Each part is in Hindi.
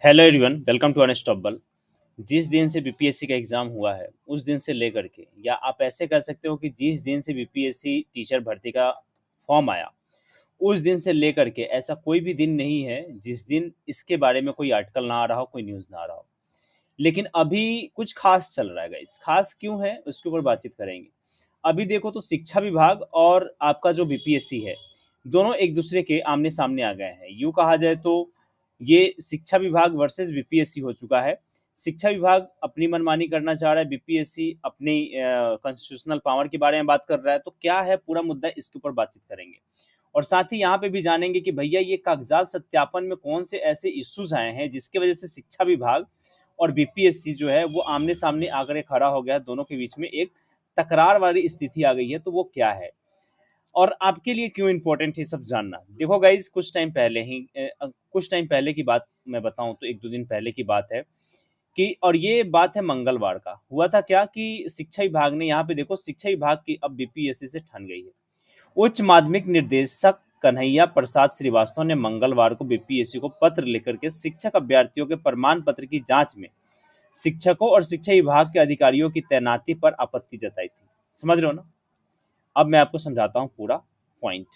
Hello everyone, welcome to unstoppable. जिस दिन से बीपीएससी का एग्ज़ाम हुआ है उस दिन से लेकर के, या आप ऐसे कह सकते हो कि जिस दिन से बीपीएससी टीचर भर्ती का फॉर्म आया उस दिन से लेकर के ऐसा कोई भी दिन नहीं है जिस दिन इसके बारे में कोई आर्टिकल ना आ रहा हो, कोई न्यूज़ ना आ रहा हो। लेकिन अभी कुछ खास चल रहा है गाइस। खास क्यों है उसके ऊपर बातचीत करेंगे। अभी देखो तो शिक्षा विभाग और आपका जो बीपीएससी है, दोनों एक दूसरे के आमने सामने आ गए हैं। यूँ कहा जाए तो ये शिक्षा विभाग वर्सेस बीपीएससी हो चुका है। शिक्षा विभाग अपनी मनमानी करना चाह रहा है, बीपीएससी अपनी कॉन्स्टिट्यूशनल पावर के बारे में बात कर रहा है। तो क्या है पूरा मुद्दा, इसके ऊपर बातचीत करेंगे। और साथ ही यहाँ पे भी जानेंगे कि भैया ये कागजात सत्यापन में कौन से ऐसे इश्यूज आए हैं जिसकी वजह से शिक्षा विभाग और बीपीएससी जो है वो आमने सामने आकर खड़ा हो गया, दोनों के बीच में एक तकरार वाली स्थिति आ गई है। तो वो क्या है और आपके लिए क्यों इंपॉर्टेंट है सब जानना। देखो गाइज, कुछ टाइम पहले की बात मैं बताऊं तो 1-2 दिन पहले की बात है कि, और ये बात है मंगलवार का। हुआ था क्या कि शिक्षा विभाग ने, यहाँ पे देखो, शिक्षा विभाग की अब बीपीएससी से ठन गई है। उच्च माध्यमिक निर्देशक कन्हैया प्रसाद श्रीवास्तव ने मंगलवार को बीपीएससी को पत्र लिखकर के शिक्षक अभ्यर्थियों के प्रमाण पत्र की जांच में शिक्षकों और शिक्षा विभाग के अधिकारियों की तैनाती पर आपत्ति जताई थी। समझ रहे हो ना। अब मैं आपको समझाता हूँ पूरा पॉइंट।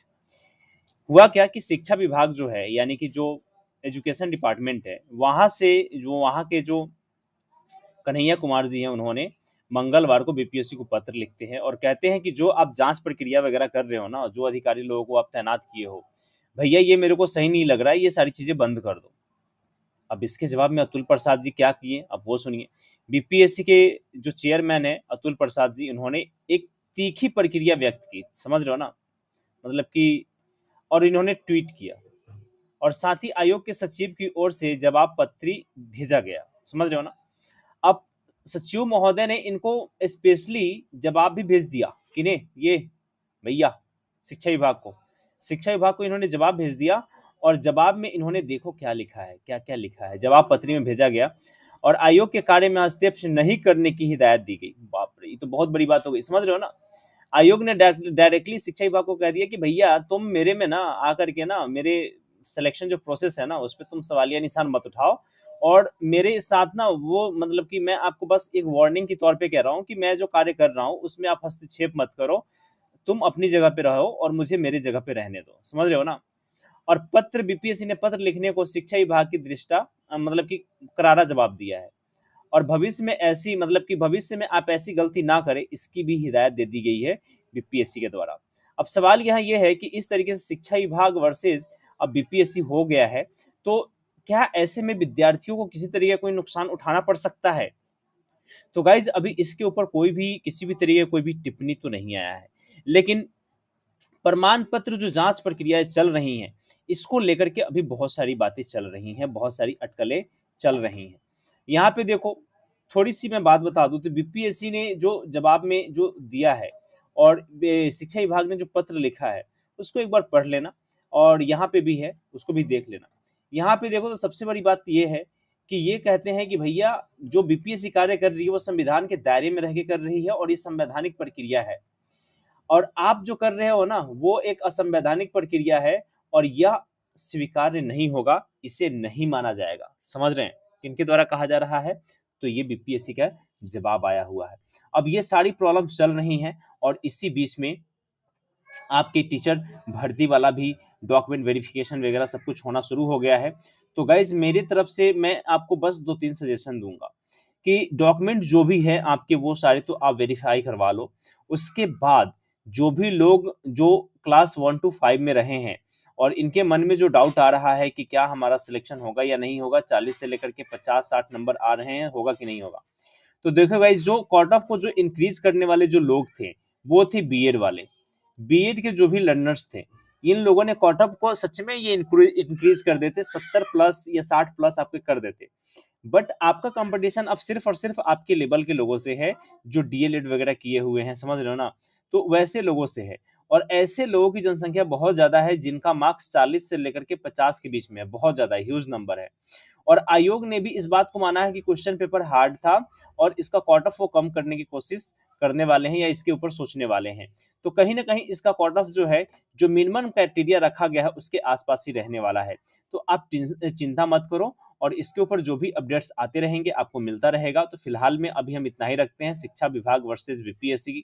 हुआ क्या कि शिक्षा विभाग जो है, यानी कि जो एजुकेशन डिपार्टमेंट है, वहां से जो वहां के जो कन्हैया कुमार जी हैं, उन्होंने मंगलवार को बीपीएससी को पत्र लिखते हैं और कहते हैं कि जो आप जांच प्रक्रिया वगैरह कर रहे हो ना, जो अधिकारी लोगों को आप तैनात किए हो, भैया ये मेरे को सही नहीं लग रहा है, ये सारी चीजें बंद कर दो। अब इसके जवाब में अतुल प्रसाद जी क्या किए, अब वो सुनिए। बीपीएससी के जो चेयरमैन है अतुल प्रसाद जी, उन्होंने एक तीखी प्रक्रिया व्यक्त की। समझ रहे हो ना, मतलब कि, और इन्होंने ट्वीट किया और साथ ही आयोग के सचिव की ओर से जवाब पत्री भेजा गया। समझ रहे हो ना। अब सचिव महोदय ने इनको स्पेशली जवाब भी भेज दिया। किन्हें? ये भैया शिक्षा विभाग को इन्होंने जवाब भेज दिया। और जवाब में इन्होंने देखो क्या लिखा है, क्या क्या लिखा है। जवाब पत्री में भेजा गया और आयोग के कार्य में हस्तक्षेप नहीं करने की हिदायत दी गई। बाप रे, ये तो बहुत बड़ी बात हो गई। समझ रहे हो ना। आयोग ने डायरेक्टली शिक्षा विभाग को कह दिया कि भैया तुम मेरे में ना आकर के ना, मेरे सिलेक्शन जो प्रोसेस है ना उस पर तुम सवालिया निशान मत उठाओ। और मेरे साथ ना वो, मतलब कि मैं आपको बस एक वार्निंग के तौर पे कह रहा हूँ कि मैं जो कार्य कर रहा हूँ उसमें आप हस्तक्षेप मत करो। तुम अपनी जगह पे रहो और मुझे मेरी जगह पे रहने दो। समझ रहे हो ना। और बीपीएससी ने पत्र लिखने को शिक्षा विभाग की दृष्टा, मतलब कि करारा जवाब दिया है। और भविष्य में ऐसी, मतलब कि भविष्य में आप ऐसी गलती ना करें, इसकी भी हिदायत दे दी गई है बीपीएससी के द्वारा। अब सवाल यहाँ ये है कि इस तरीके से शिक्षा विभाग वर्सेस अब बीपीएससी हो गया है, तो क्या ऐसे में विद्यार्थियों को किसी तरीके का कोई नुकसान उठाना पड़ सकता है? तो गाइज अभी इसके ऊपर कोई भी किसी भी तरीके कोई भी टिप्पणी तो नहीं आया है। लेकिन प्रमाण पत्र जो जांच प्रक्रियाएं चल रही हैं, इसको लेकर के अभी बहुत सारी बातें चल रही हैं, बहुत सारी अटकलें चल रही हैं। यहाँ पे देखो, थोड़ी सी मैं बात बता दूं तो बीपीएससी ने जो जवाब में जो दिया है और शिक्षा विभाग ने जो पत्र लिखा है उसको एक बार पढ़ लेना। और यहाँ पे भी है, उसको भी देख लेना। यहाँ पे देखो तो सबसे बड़ी बात ये है कि ये कहते हैं कि भैया जो बीपीएससी कार्य कर रही है वो संविधान के दायरे में रह के कर रही है और ये संवैधानिक प्रक्रिया है। और आप जो कर रहे हो ना वो एक असंवैधानिक प्रक्रिया है और यह स्वीकार्य नहीं होगा, इसे नहीं माना जाएगा। समझ रहे हैं किनके द्वारा कहा जा रहा है? तो ये बीपीएससी का जवाब आया हुआ है। अब ये सारी प्रॉब्लम चल रही हैं और इसी बीच में आपके टीचर भर्ती वाला भी डॉक्यूमेंट वेरिफिकेशन वगैरह सब कुछ होना शुरू हो गया है। तो गाइज मेरी तरफ से मैं आपको बस 2-3 सजेशन दूंगा कि डॉक्यूमेंट जो भी है आपके वो सारे तो आप वेरीफाई करवा लो। उसके बाद जो भी लोग जो क्लास 1 to 5 में रहे हैं और इनके मन में जो डाउट आ रहा है कि क्या हमारा सिलेक्शन होगा या नहीं होगा, 40 से लेकर के 50-60 नंबर आ रहे हैं, होगा कि नहीं होगा। तो देखो गाइज, जो कट ऑफ को जो इंक्रीज करने वाले जो लोग थे वो थे बीएड वाले। बीएड के जो भी लर्नर्स थे, इन लोगों ने कट ऑफ को सच में ये इंक्रीज कर देते, 70+ या 60+ आपके कर देते। बट आपका कंपटीशन अब सिर्फ और सिर्फ आपके लेवल के लोगों से है जो डीएलएड वगैरह किए हुए हैं। समझ रहे हो ना। तो वैसे लोगों से है और ऐसे लोगों की जनसंख्या बहुत ज्यादा है जिनका मार्क्स 40 से लेकर के 50 के बीच में है। बहुत ज्यादा ह्यूज नंबर है। और आयोग ने भी इस बात को माना है कि क्वेश्चन पेपर हार्ड था और इसका कट ऑफ को कम करने की कोशिश करने वाले हैं या इसके ऊपर सोचने वाले हैं। तो कहीं ना कहीं इसका कट ऑफ जो है, जो मिनिमम क्राइटेरिया रखा गया है उसके आसपास ही रहने वाला है। तो आप चिंता मत करो और इसके ऊपर जो भी अपडेट्स आते रहेंगे आपको मिलता रहेगा। तो फिलहाल में अभी हम इतना ही रखते हैं, शिक्षा विभाग वर्सेस बीपीएससी,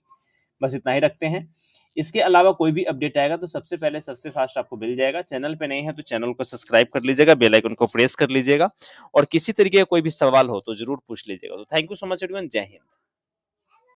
बस इतना ही रखते हैं। इसके अलावा कोई भी अपडेट आएगा तो सबसे पहले सबसे फास्ट आपको मिल जाएगा। चैनल पे नहीं है तो चैनल को सब्सक्राइब कर लीजिएगा, बेल आइकन को प्रेस कर लीजिएगा, और किसी तरीके का कोई भी सवाल हो तो जरूर पूछ लीजिएगा। तो thank you so much everyone, जय हिंद।